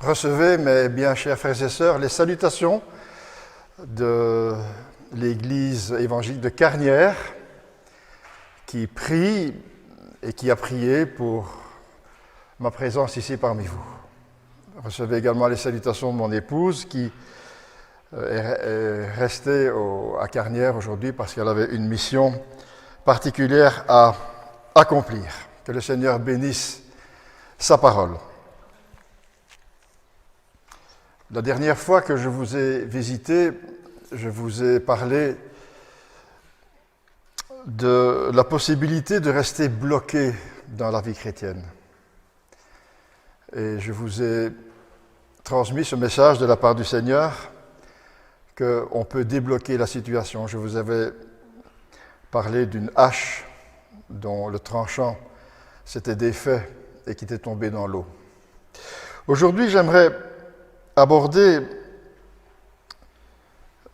Recevez, mes bien chers frères et sœurs, les salutations de l'Église évangélique de Carnières qui prie et qui a prié pour ma présence ici parmi vous. Recevez également les salutations de mon épouse qui est restée à Carnières aujourd'hui parce qu'elle avait une mission particulière à accomplir. Que le Seigneur bénisse sa parole. La dernière fois que je vous ai visité, je vous ai parlé de la possibilité de rester bloqué dans la vie chrétienne. Et je vous ai transmis ce message de la part du Seigneur qu'on peut débloquer la situation. Je vous avais parlé d'une hache dont le tranchant s'était défait et qui était tombé dans l'eau. Aujourd'hui, j'aimerais aborder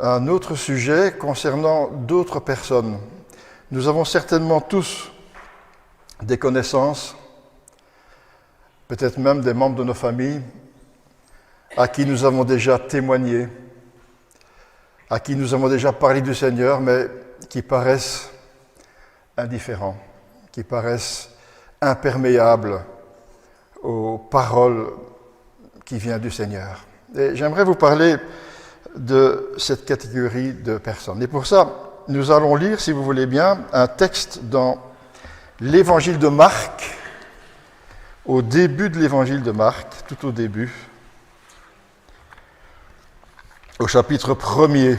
un autre sujet concernant d'autres personnes. Nous avons certainement tous des connaissances, peut-être même des membres de nos familles, à qui nous avons déjà témoigné, à qui nous avons déjà parlé du Seigneur, mais qui paraissent indifférents, qui paraissent imperméables aux paroles qui viennent du Seigneur. Et j'aimerais vous parler de cette catégorie de personnes. Et pour ça, nous allons lire, si vous voulez bien, un texte dans l'Évangile de Marc, au début de l'Évangile de Marc, tout au début, au chapitre 1er.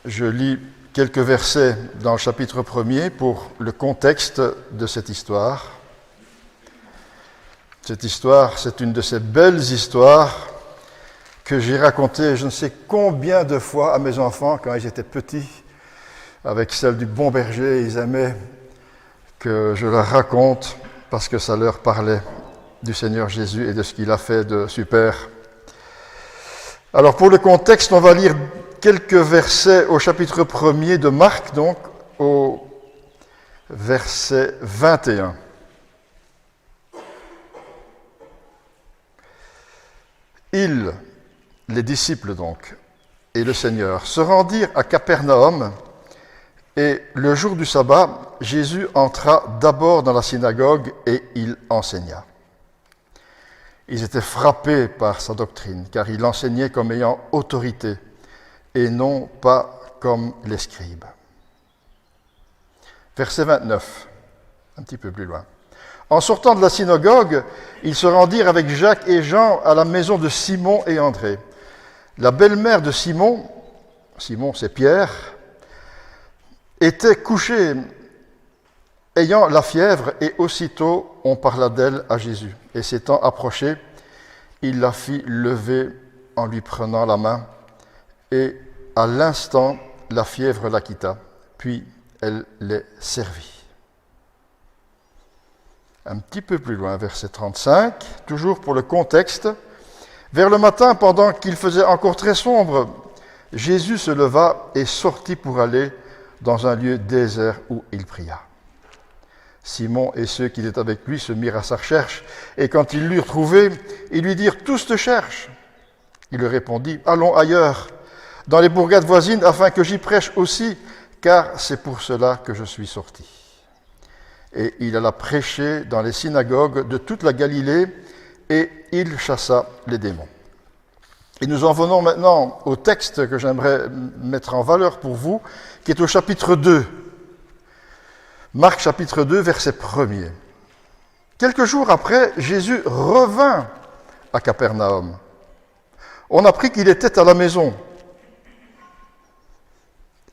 Je lis quelques versets dans le chapitre 1er pour le contexte de cette histoire. Cette histoire, c'est une de ces belles histoires que j'ai racontées je ne sais combien de fois à mes enfants quand ils étaient petits, avec celle du bon berger. Ils aimaient que je leur raconte parce que ça leur parlait du Seigneur Jésus et de ce qu'il a fait de super. Alors pour le contexte, on va lire quelques versets au chapitre 1er de Marc, donc au verset 21. Ils, les disciples donc, et le Seigneur, se rendirent à Capernaum, et le jour du sabbat, Jésus entra d'abord dans la synagogue et il enseigna. Ils étaient frappés par sa doctrine, car il enseignait comme ayant autorité, et non pas comme les scribes. Verset 29, un petit peu plus loin. En sortant de la synagogue, ils se rendirent avec Jacques et Jean à la maison de Simon et André. La belle-mère de Simon c'est Pierre, était couchée, ayant la fièvre, et aussitôt on parla d'elle à Jésus. Et s'étant approché, il la fit lever en lui prenant la main, et à l'instant, la fièvre la quitta, puis elle les servit. Un petit peu plus loin, verset 35, toujours pour le contexte. Vers le matin, pendant qu'il faisait encore très sombre, Jésus se leva et sortit pour aller dans un lieu désert où il pria. Simon et ceux qui étaient avec lui se mirent à sa recherche, et quand ils l'eurent trouvé, ils lui dirent « Tous te cherchent !» Il leur répondit « Allons ailleurs, dans les bourgades voisines, afin que j'y prêche aussi, car c'est pour cela que je suis sorti. » Et il alla prêcher dans les synagogues de toute la Galilée, et il chassa les démons. Et nous en venons maintenant au texte que j'aimerais mettre en valeur pour vous, qui est au chapitre 2. Marc chapitre 2, verset 1er. Quelques jours après, Jésus revint à Capernaum. On apprit qu'il était à la maison.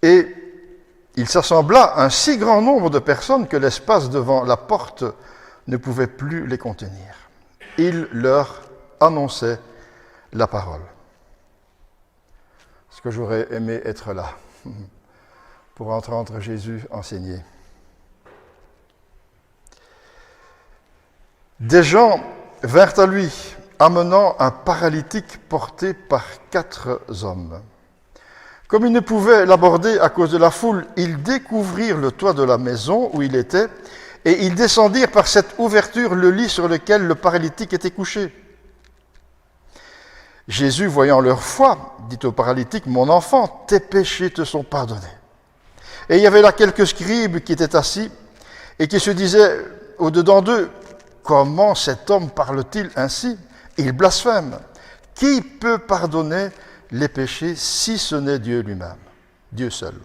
Et il s'assembla un si grand nombre de personnes que l'espace devant la porte ne pouvait plus les contenir. Il leur annonçait la parole. Est-ce que j'aurais aimé être là pour entendre Jésus enseigner? Des gens vinrent à lui, amenant un paralytique porté par 4 hommes. Comme ils ne pouvaient l'aborder à cause de la foule, ils découvrirent le toit de la maison où il était Et ils descendirent par cette ouverture le lit sur lequel le paralytique était couché. Jésus, voyant leur foi, dit au paralytique, « Mon enfant, tes péchés te sont pardonnés. » Et il y avait là quelques scribes qui étaient assis et qui se disaient au-dedans d'eux, « Comment cet homme parle-t-il ainsi? Il blasphème. Qui peut pardonner les péchés si ce n'est Dieu lui-même, Dieu seul? »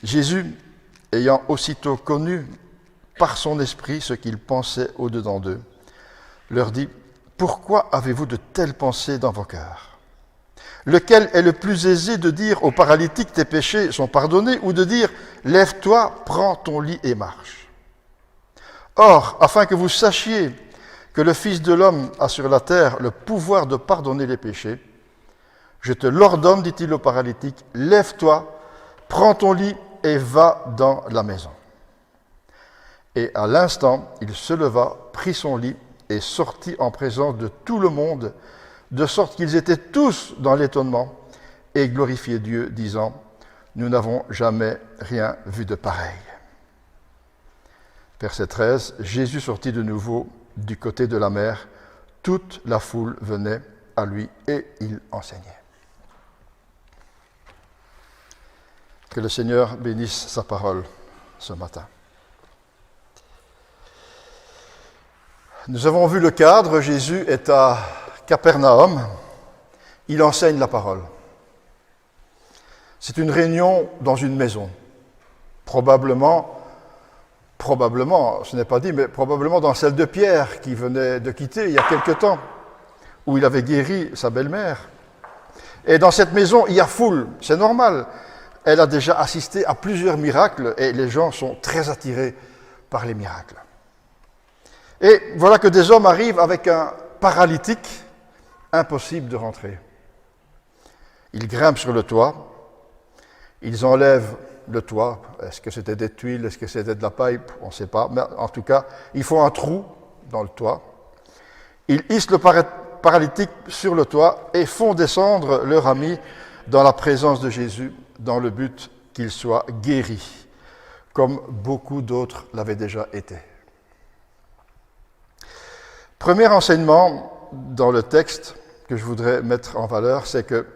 Jésus, ayant aussitôt connu par son esprit ce qu'ils pensaient au-dedans d'eux, leur dit, « Pourquoi avez-vous de telles pensées dans vos cœurs? Lequel est le plus aisé de dire au paralytique, tes péchés sont pardonnés, ou de dire, lève-toi, prends ton lit et marche? Or, afin que vous sachiez que le Fils de l'homme a sur la terre le pouvoir de pardonner les péchés, je te l'ordonne, dit-il au paralytique, lève-toi, prends ton lit et va dans la maison. Et à l'instant, il se leva, prit son lit et sortit en présence de tout le monde, de sorte qu'ils étaient tous dans l'étonnement et glorifiaient Dieu, disant, nous n'avons jamais rien vu de pareil. Verset 13, Jésus sortit de nouveau du côté de la mer, toute la foule venait à lui et il enseignait. Que le Seigneur bénisse sa parole ce matin. Nous avons vu le cadre, Jésus est à Capernaum, il enseigne la parole. C'est une réunion dans une maison, probablement, ce n'est pas dit, mais probablement dans celle de Pierre qui venait de quitter il y a quelque temps, où il avait guéri sa belle-mère. Et dans cette maison, il y a foule, c'est normal. Elle a déjà assisté à plusieurs miracles et les gens sont très attirés par les miracles. Et voilà que des hommes arrivent avec un paralytique, impossible de rentrer. Ils grimpent sur le toit, ils enlèvent le toit. Est-ce que c'était des tuiles, est-ce que c'était de la paille? On ne sait pas, mais en tout cas, ils font un trou dans le toit. Ils hissent le paralytique sur le toit et font descendre leur ami dans la présence de Jésus, dans le but qu'il soit guéri, comme beaucoup d'autres l'avaient déjà été. Premier enseignement dans le texte que je voudrais mettre en valeur, c'est que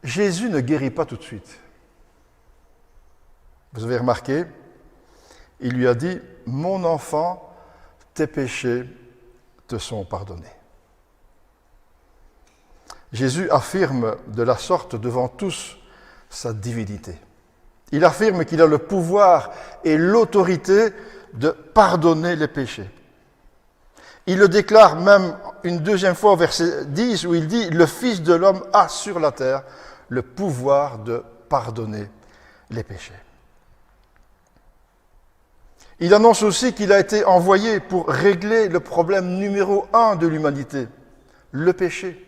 Jésus ne guérit pas tout de suite. Vous avez remarqué, il lui a dit, « Mon enfant, tes péchés te sont pardonnés. » Jésus affirme de la sorte devant tous sa divinité. Il affirme qu'il a le pouvoir et l'autorité de pardonner les péchés. Il le déclare même une deuxième fois au verset 10 où il dit « Le Fils de l'homme a sur la terre le pouvoir de pardonner les péchés. » Il annonce aussi qu'il a été envoyé pour régler le problème numéro 1 de l'humanité, le péché.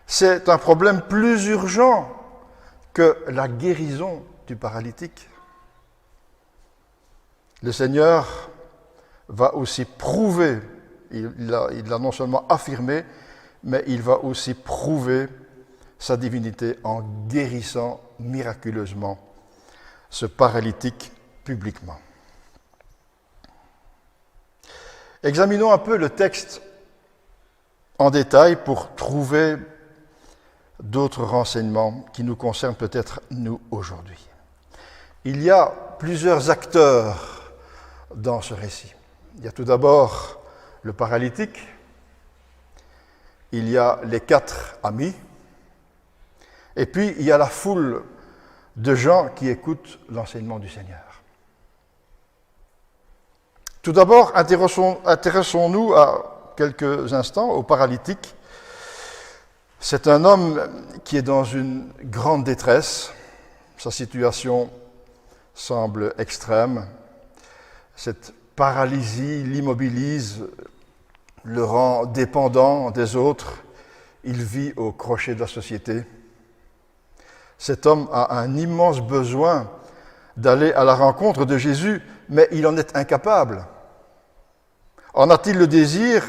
C'est un problème plus urgent que la guérison du paralytique. Le Seigneur va aussi prouver, il l'a non seulement affirmé, mais il va aussi prouver sa divinité en guérissant miraculeusement ce paralytique publiquement. Examinons un peu le texte en détail pour trouver d'autres renseignements qui nous concernent peut-être nous aujourd'hui. Il y a plusieurs acteurs dans ce récit. Il y a tout d'abord le paralytique, il y a les 4 amis, et puis il y a la foule de gens qui écoutent l'enseignement du Seigneur. Tout d'abord, intéressons-nous à quelques instants au paralytique. C'est un homme qui est dans une grande détresse. Sa situation semble extrême. Cette paralysie l'immobilise, le rend dépendant des autres. Il vit au crochet de la société. Cet homme a un immense besoin d'aller à la rencontre de Jésus, mais il en est incapable. En a-t-il le désir?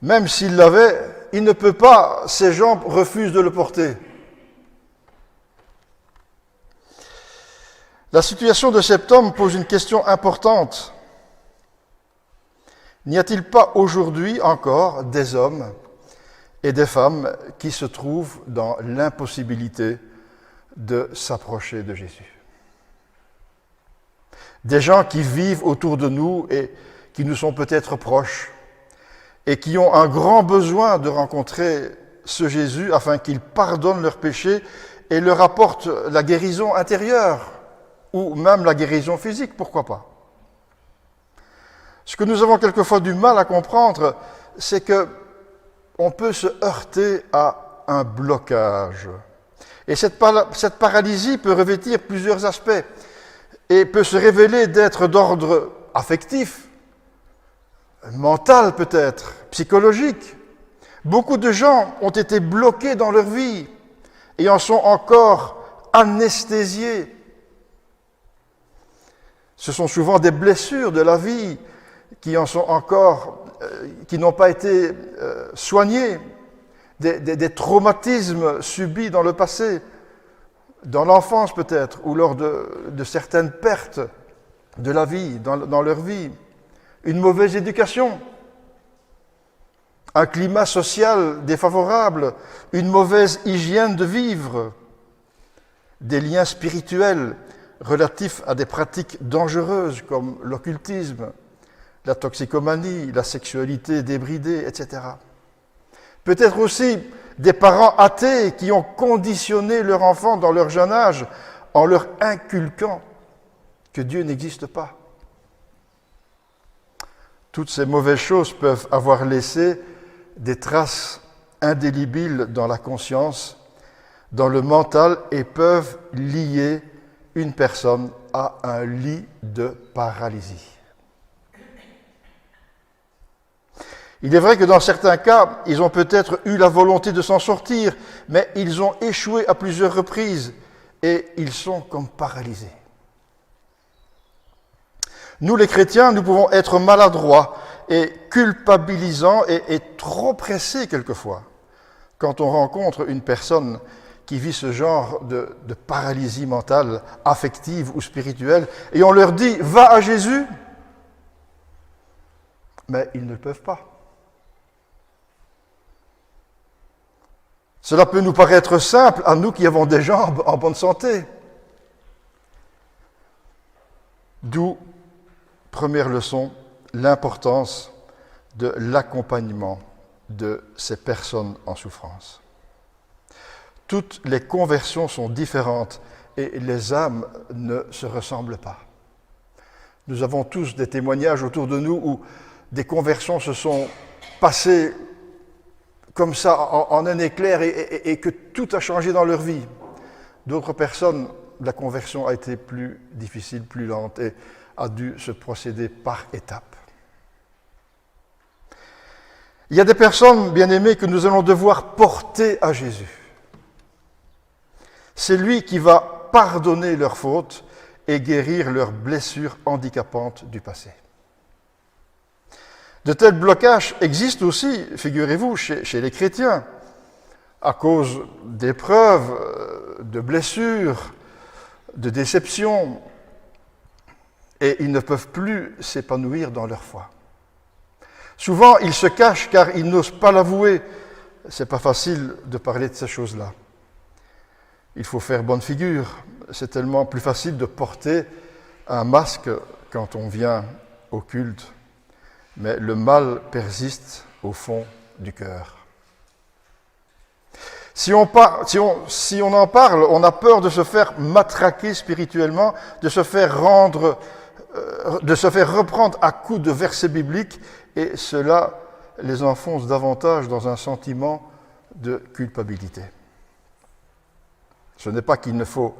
Même s'il l'avait, il ne peut pas, ses jambes refusent de le porter. La situation de cet homme pose une question importante. N'y a-t-il pas aujourd'hui encore des hommes et des femmes qui se trouvent dans l'impossibilité de s'approcher de Jésus? Des gens qui vivent autour de nous et qui nous sont peut-être proches et qui ont un grand besoin de rencontrer ce Jésus afin qu'il pardonne leurs péchés et leur apporte la guérison intérieure ou même la guérison physique, pourquoi pas. Ce que nous avons quelquefois du mal à comprendre, c'est que on peut se heurter à un blocage. Et cette paralysie peut revêtir plusieurs aspects et peut se révéler d'être d'ordre affectif, mental peut-être, psychologique. Beaucoup de gens ont été bloqués dans leur vie et en sont encore anesthésiés. Ce sont souvent des blessures de la vie qui en sont encore, qui n'ont pas été soignées, des traumatismes subis dans le passé, dans l'enfance peut-être, ou lors de certaines pertes de la vie, dans leur vie, une mauvaise éducation, un climat social défavorable, une mauvaise hygiène de vivre, des liens spirituels relatifs à des pratiques dangereuses comme l'occultisme, la toxicomanie, la sexualité débridée, etc. Peut-être aussi des parents athées qui ont conditionné leur enfant dans leur jeune âge en leur inculquant que Dieu n'existe pas. Toutes ces mauvaises choses peuvent avoir laissé des traces indélébiles dans la conscience, dans le mental et peuvent lier une personne à un lit de paralysie. Il est vrai que dans certains cas, ils ont peut-être eu la volonté de s'en sortir, mais ils ont échoué à plusieurs reprises et ils sont comme paralysés. Nous, les chrétiens, nous pouvons être maladroits et culpabilisants et trop pressés quelquefois quand on rencontre une personne qui vit ce genre de paralysie mentale, affective ou spirituelle, et on leur dit « va à Jésus », mais ils ne le peuvent pas. Cela peut nous paraître simple à nous qui avons des jambes en bonne santé. D'où, première leçon, l'importance de l'accompagnement de ces personnes en souffrance. Toutes les conversions sont différentes et les âmes ne se ressemblent pas. Nous avons tous des témoignages autour de nous où des conversions se sont passées comme ça en un éclair et que tout a changé dans leur vie. D'autres personnes, la conversion a été plus difficile, plus lente et a dû se procéder par étapes. Il y a des personnes, bien-aimées, que nous allons devoir porter à Jésus. C'est lui qui va pardonner leurs fautes et guérir leurs blessures handicapantes du passé. De tels blocages existent aussi, figurez-vous, chez les chrétiens, à cause d'épreuves, de blessures, de déceptions, et ils ne peuvent plus s'épanouir dans leur foi. Souvent, ils se cachent car ils n'osent pas l'avouer. C'est pas facile de parler de ces choses-là. Il faut faire bonne figure. C'est tellement plus facile de porter un masque quand on vient au culte. Mais le mal persiste au fond du cœur. Si on en parle, on a peur de se faire matraquer spirituellement, de se faire reprendre à coups de versets bibliques, et cela les enfonce davantage dans un sentiment de culpabilité. Ce n'est pas qu'il ne faut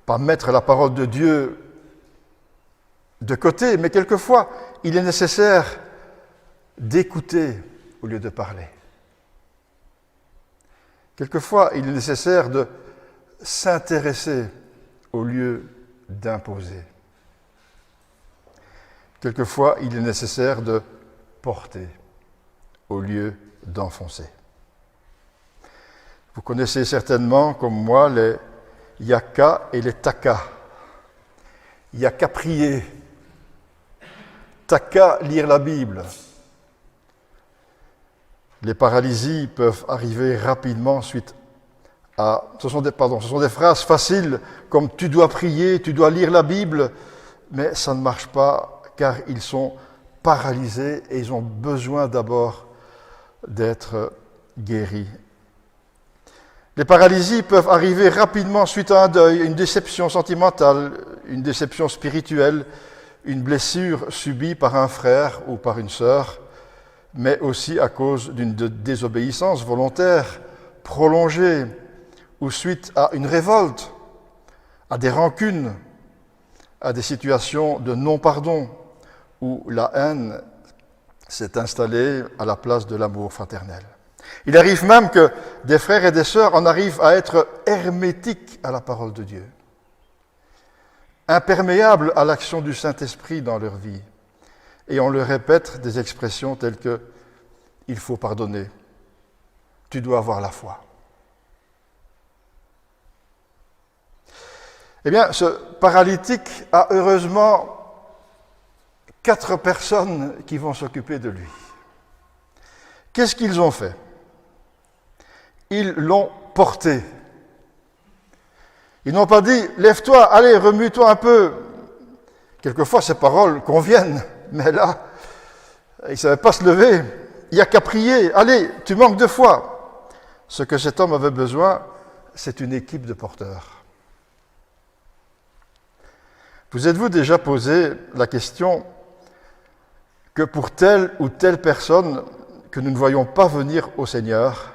pas mettre la parole de Dieu de côté, mais quelquefois, il est nécessaire d'écouter au lieu de parler. Quelquefois, il est nécessaire de s'intéresser au lieu d'imposer. Quelquefois, il est nécessaire de porter au lieu d'enfoncer. Vous connaissez certainement, comme moi, les yaka et les taka. Il n'y a qu'à prier. T'as qu'à lire la Bible. Les paralysies peuvent arriver rapidement suite à... Ce sont des phrases faciles comme « tu dois prier, tu dois lire la Bible », mais ça ne marche pas car ils sont paralysés et ils ont besoin d'abord d'être guéris. Les paralysies peuvent arriver rapidement suite à un deuil, une déception sentimentale, une déception spirituelle, une blessure subie par un frère ou par une sœur, mais aussi à cause d'une désobéissance volontaire, prolongée, ou suite à une révolte, à des rancunes, à des situations de non-pardon, où la haine s'est installée à la place de l'amour fraternel. Il arrive même que des frères et des sœurs en arrivent à être hermétiques à la parole de Dieu, imperméables à l'action du Saint-Esprit dans leur vie. Et on leur répète des expressions telles que « il faut pardonner, tu dois avoir la foi ». Eh bien, ce paralytique a heureusement 4 personnes qui vont s'occuper de lui. Qu'est-ce qu'ils ont fait? Ils l'ont porté. Ils n'ont pas dit « lève-toi, allez, remue-toi un peu ». Quelquefois, ces paroles conviennent, mais là, il ne savait pas se lever. Il n'y a qu'à prier. Allez, tu manques de foi. Ce que cet homme avait besoin, c'est une équipe de porteurs. Vous êtes-vous déjà posé la question que pour telle ou telle personne que nous ne voyons pas venir au Seigneur,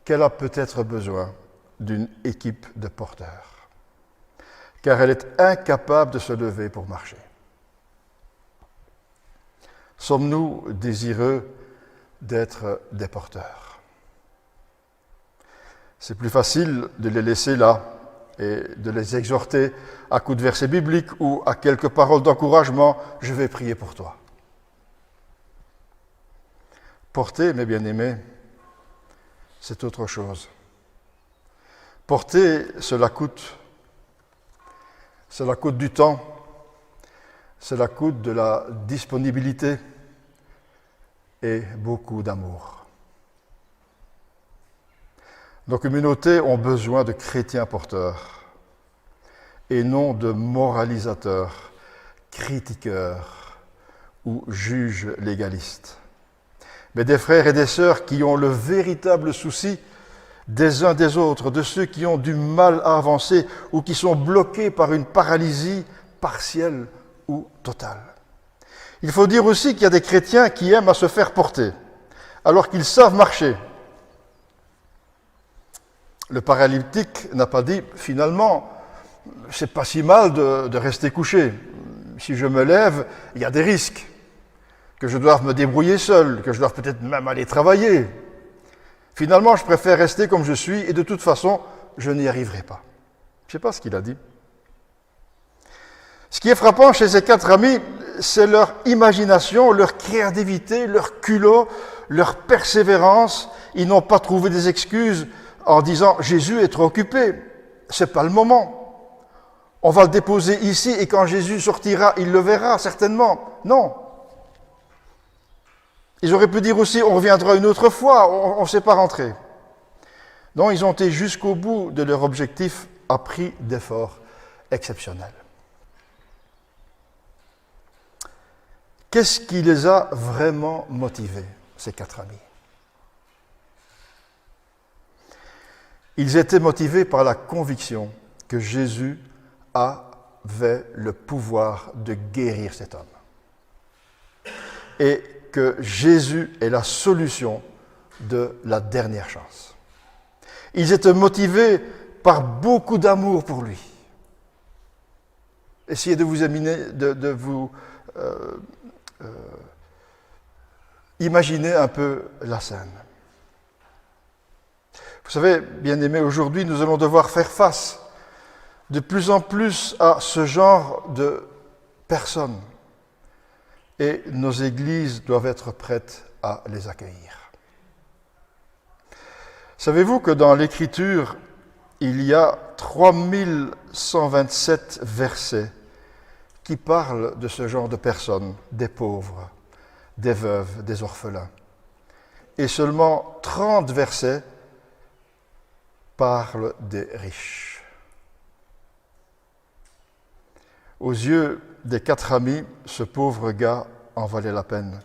qu'elle a peut-être besoin d'une équipe de porteurs, car elle est incapable de se lever pour marcher. Sommes-nous désireux d'être des porteurs? C'est plus facile de les laisser là et de les exhorter à coups de versets bibliques ou à quelques paroles d'encouragement. Je vais prier pour toi. Porter, mes bien-aimés, c'est autre chose. Porter, cela coûte. Cela coûte du temps. Cela coûte de la disponibilité et beaucoup d'amour. Nos communautés ont besoin de chrétiens porteurs et non de moralisateurs, critiqueurs ou juges légalistes. Mais des frères et des sœurs qui ont le véritable souci des uns des autres, de ceux qui ont du mal à avancer ou qui sont bloqués par une paralysie partielle ou totale. Il faut dire aussi qu'il y a des chrétiens qui aiment à se faire porter, alors qu'ils savent marcher. Le paralytique n'a pas dit, finalement, c'est pas si mal de rester couché. Si je me lève, il y a des risques, que je doive me débrouiller seul, que je dois peut-être même aller travailler. Finalement, je préfère rester comme je suis et de toute façon, je n'y arriverai pas. Je ne sais pas ce qu'il a dit. Ce qui est frappant chez ces 4 amis, c'est leur imagination, leur créativité, leur culot, leur persévérance. Ils n'ont pas trouvé des excuses en disant « Jésus est trop occupé, ce n'est pas le moment. On va le déposer ici et quand Jésus sortira, il le verra certainement. » Non. Ils auraient pu dire aussi « On reviendra une autre fois, on ne sait pas rentrer. » Non, ils ont été jusqu'au bout de leur objectif à prix d'efforts exceptionnels. Qu'est-ce qui les a vraiment motivés, ces 4 amis? Ils étaient motivés par la conviction que Jésus avait le pouvoir de guérir cet homme. Et que Jésus est la solution de la dernière chance. Ils étaient motivés par beaucoup d'amour pour lui. Essayez de vous imaginer un peu la scène. Vous savez, bien-aimés, aujourd'hui, nous allons devoir faire face de plus en plus à ce genre de personnes. Et nos églises doivent être prêtes à les accueillir. Savez-vous que dans l'Écriture, il y a 3127 versets qui parle de ce genre de personnes, des pauvres, des veuves, des orphelins. Et seulement 30 versets parlent des riches. Aux yeux des 4 amis, ce pauvre gars en valait la peine.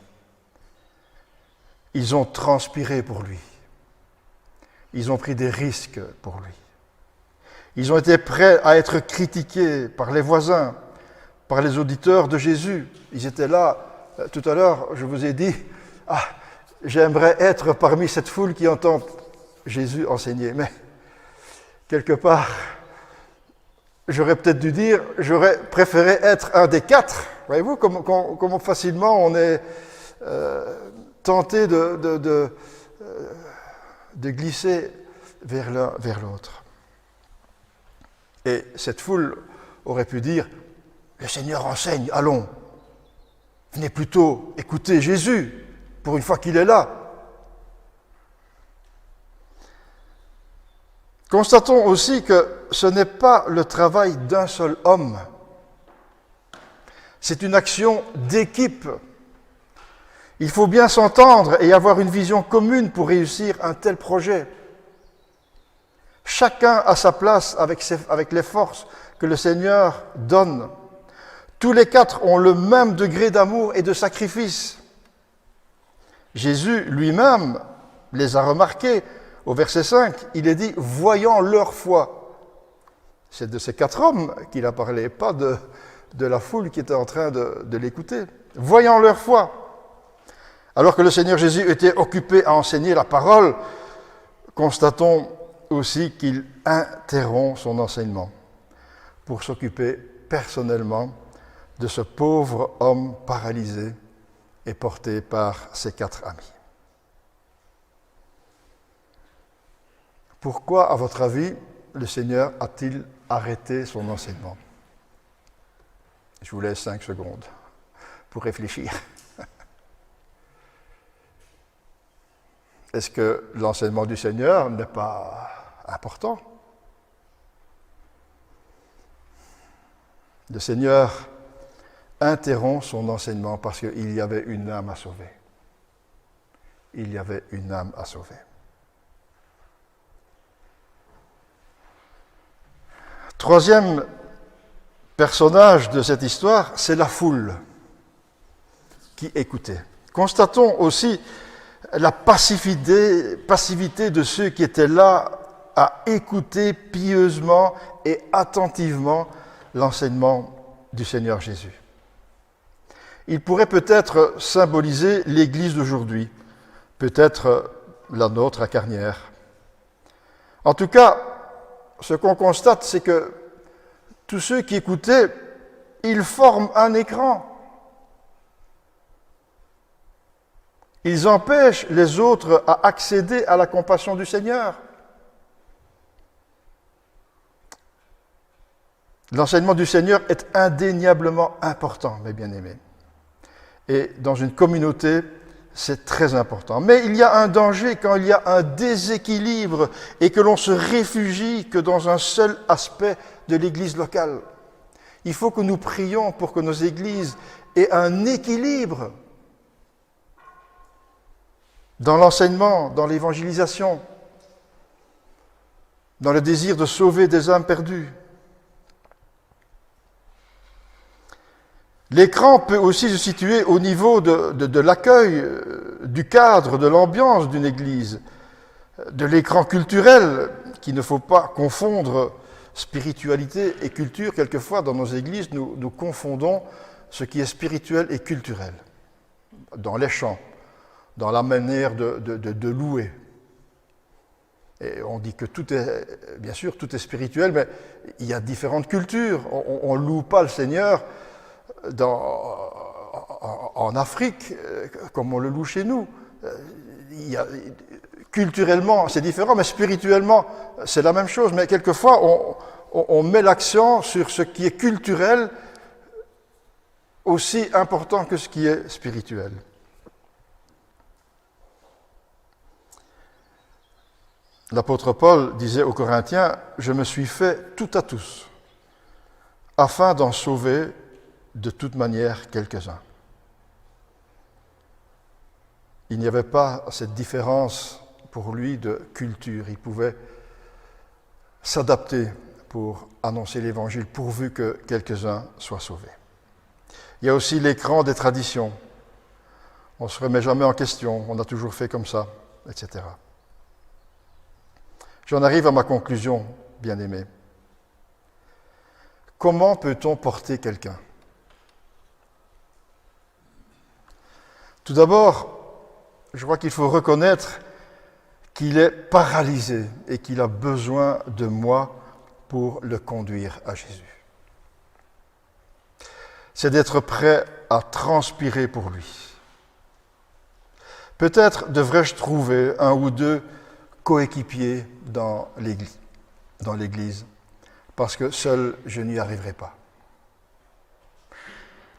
Ils ont transpiré pour lui. Ils ont pris des risques pour lui. Ils ont été prêts à être critiqués par les voisins, par les auditeurs de Jésus. Ils étaient là. Tout à l'heure, je vous ai dit, j'aimerais être parmi cette foule qui entend Jésus enseigner. Mais quelque part, j'aurais peut-être dû dire, j'aurais préféré être un des 4. Voyez-vous comment facilement on est tenté de glisser vers l'un, vers l'autre. Et cette foule aurait pu dire, le Seigneur enseigne, allons, venez plutôt écouter Jésus, pour une fois qu'il est là. Constatons aussi que ce n'est pas le travail d'un seul homme, c'est une action d'équipe. Il faut bien s'entendre et avoir une vision commune pour réussir un tel projet. Chacun a sa place avec les forces que le Seigneur donne. Tous les 4 ont le même degré d'amour et de sacrifice. Jésus lui-même les a remarqués. Au verset 5, il est dit « voyant leur foi ». C'est de ces 4 hommes qu'il a parlé, pas de la foule qui était en train de l'écouter. « Voyant leur foi ». Alors que le Seigneur Jésus était occupé à enseigner la parole, constatons aussi qu'il interrompt son enseignement pour s'occuper personnellement de ce pauvre homme paralysé et porté par ses 4 amis. Pourquoi, à votre avis, le Seigneur a-t-il arrêté son enseignement? Je vous laisse 5 secondes pour réfléchir. Est-ce que l'enseignement du Seigneur n'est pas important? Le Seigneur interrompt son enseignement parce qu'il y avait une âme à sauver. Il y avait une âme à sauver. Troisième personnage de cette histoire, c'est la foule qui écoutait. Constatons aussi la passivité de ceux qui étaient là à écouter pieusement et attentivement l'enseignement du Seigneur Jésus. Il pourrait peut-être symboliser l'Église d'aujourd'hui, peut-être la nôtre à Carnières. En tout cas, ce qu'on constate, c'est que tous ceux qui écoutaient, ils forment un écran. Ils empêchent les autres à accéder à la compassion du Seigneur. L'enseignement du Seigneur est indéniablement important, mes bien-aimés. Et dans une communauté, c'est très important. Mais il y a un danger quand il y a un déséquilibre et que l'on se réfugie que dans un seul aspect de l'Église locale. Il faut que nous prions pour que nos églises aient un équilibre dans l'enseignement, dans l'évangélisation, dans le désir de sauver des âmes perdues. L'écran peut aussi se situer au niveau de l'accueil, du cadre, de l'ambiance d'une église, de l'écran culturel, qu'il ne faut pas confondre spiritualité et culture. Quelquefois, dans nos églises, nous confondons ce qui est spirituel et culturel, dans les chants, dans la manière de louer. Et on dit que tout est, bien sûr, tout est spirituel, mais il y a différentes cultures. On ne loue pas le Seigneur en Afrique, comme on le loue chez nous. Culturellement, c'est différent, mais spirituellement, c'est la même chose. Mais quelquefois, on met l'accent sur ce qui est culturel aussi important que ce qui est spirituel. L'apôtre Paul disait aux Corinthiens « Je me suis fait tout à tous, afin d'en sauver de toute manière quelques-uns. Il n'y avait pas cette différence pour lui de culture. Il pouvait s'adapter pour annoncer l'Évangile, pourvu que quelques-uns soient sauvés. Il y a aussi l'écran des traditions. On ne se remet jamais en question, on a toujours fait comme ça, etc. J'en arrive à ma conclusion, bien-aimés. Comment peut-on porter quelqu'un? Tout d'abord, je crois qu'il faut reconnaître qu'il est paralysé et qu'il a besoin de moi pour le conduire à Jésus. C'est d'être prêt à transpirer pour lui. Peut-être devrais-je trouver un ou deux coéquipiers dans l'Église, parce que seul je n'y arriverai pas.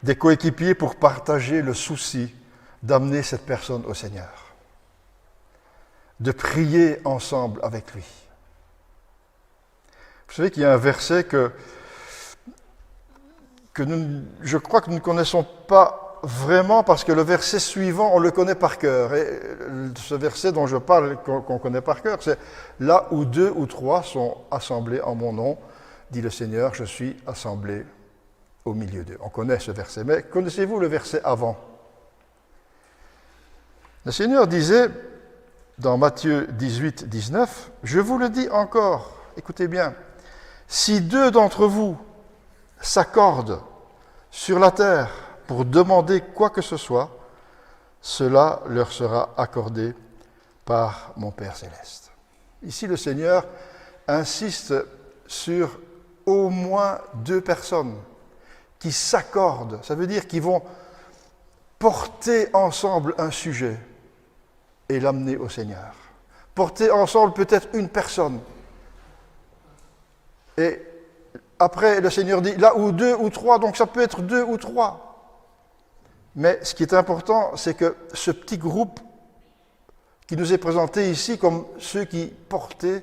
Des coéquipiers pour partager le souci d'amener cette personne au Seigneur, de prier ensemble avec lui. Vous savez qu'il y a un verset que je crois que nous ne connaissons pas vraiment, parce que le verset suivant, on le connaît par cœur. Et ce verset dont je parle, qu'on connaît par cœur, c'est « Là où 2 ou 3 sont assemblés en mon nom, dit le Seigneur, je suis assemblé au milieu d'eux. » On connaît ce verset, mais connaissez-vous le verset avant? Le Seigneur disait dans Matthieu 18, 19, « Je vous le dis encore, écoutez bien, si 2 d'entre vous s'accordent sur la terre pour demander quoi que ce soit, cela leur sera accordé par mon Père céleste. » Ici, le Seigneur insiste sur au moins 2 personnes qui s'accordent. Ça veut dire qu'ils vont porter ensemble un sujet et l'amener au Seigneur. Porter ensemble peut-être une personne. Et après, le Seigneur dit, là où 2 ou 3, donc ça peut être 2 ou 3. Mais ce qui est important, c'est que ce petit groupe qui nous est présenté ici comme ceux qui portaient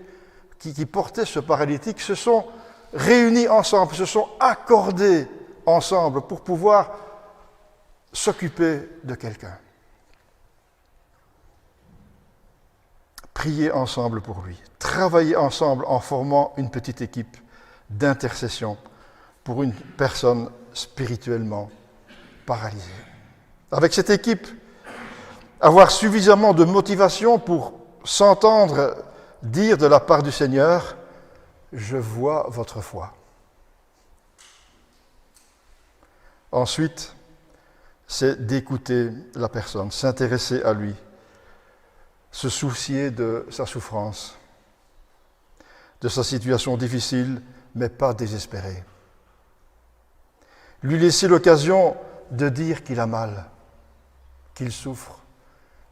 ce paralytique, se sont réunis ensemble, se sont accordés ensemble pour pouvoir s'occuper de quelqu'un. Prier ensemble pour lui, travailler ensemble en formant une petite équipe d'intercession pour une personne spirituellement paralysée. Avec cette équipe, avoir suffisamment de motivation pour s'entendre dire de la part du Seigneur, « Je vois votre foi ». Ensuite, c'est d'écouter la personne, s'intéresser à lui, se soucier de sa souffrance, de sa situation difficile, mais pas désespérer. Lui laisser l'occasion de dire qu'il a mal, qu'il souffre,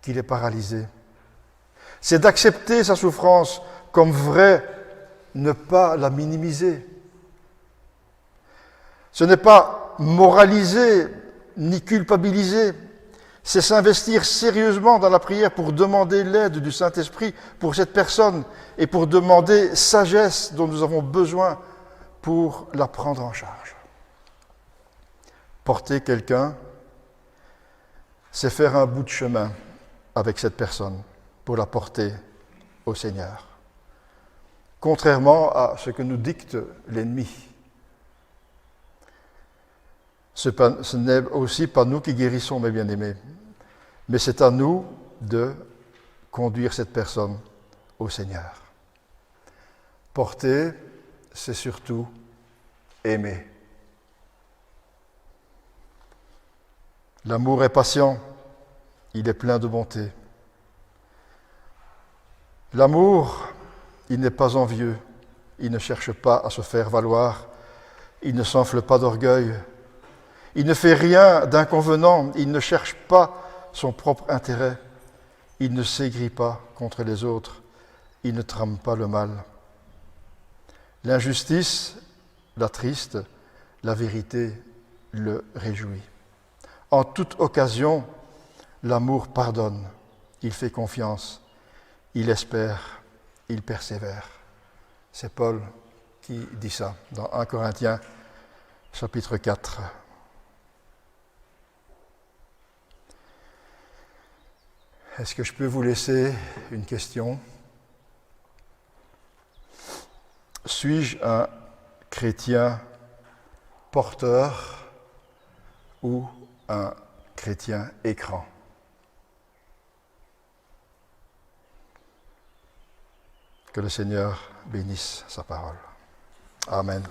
qu'il est paralysé. C'est d'accepter sa souffrance comme vraie, ne pas la minimiser. Ce n'est pas moraliser ni culpabiliser, c'est s'investir sérieusement dans la prière pour demander l'aide du Saint-Esprit pour cette personne et pour demander sagesse dont nous avons besoin pour la prendre en charge. Porter quelqu'un, c'est faire un bout de chemin avec cette personne pour la porter au Seigneur. Contrairement à ce que nous dicte l'ennemi. Ce n'est aussi pas nous qui guérissons, mes bien-aimés, mais c'est à nous de conduire cette personne au Seigneur. Porter, c'est surtout aimer. L'amour est patient, il est plein de bonté. L'amour, il n'est pas envieux, il ne cherche pas à se faire valoir, il ne s'enfle pas d'orgueil, il ne fait rien d'inconvenant, il ne cherche pas son propre intérêt, il ne s'aigrit pas contre les autres, il ne trame pas le mal. L'injustice l'attriste, la vérité le réjouit. En toute occasion, l'amour pardonne, il fait confiance, il espère, il persévère. C'est Paul qui dit ça dans 1 Corinthiens, chapitre 4. Est-ce que je peux vous laisser une question? Suis-je un chrétien porteur ou un chrétien écran? Que le Seigneur bénisse sa parole. Amen.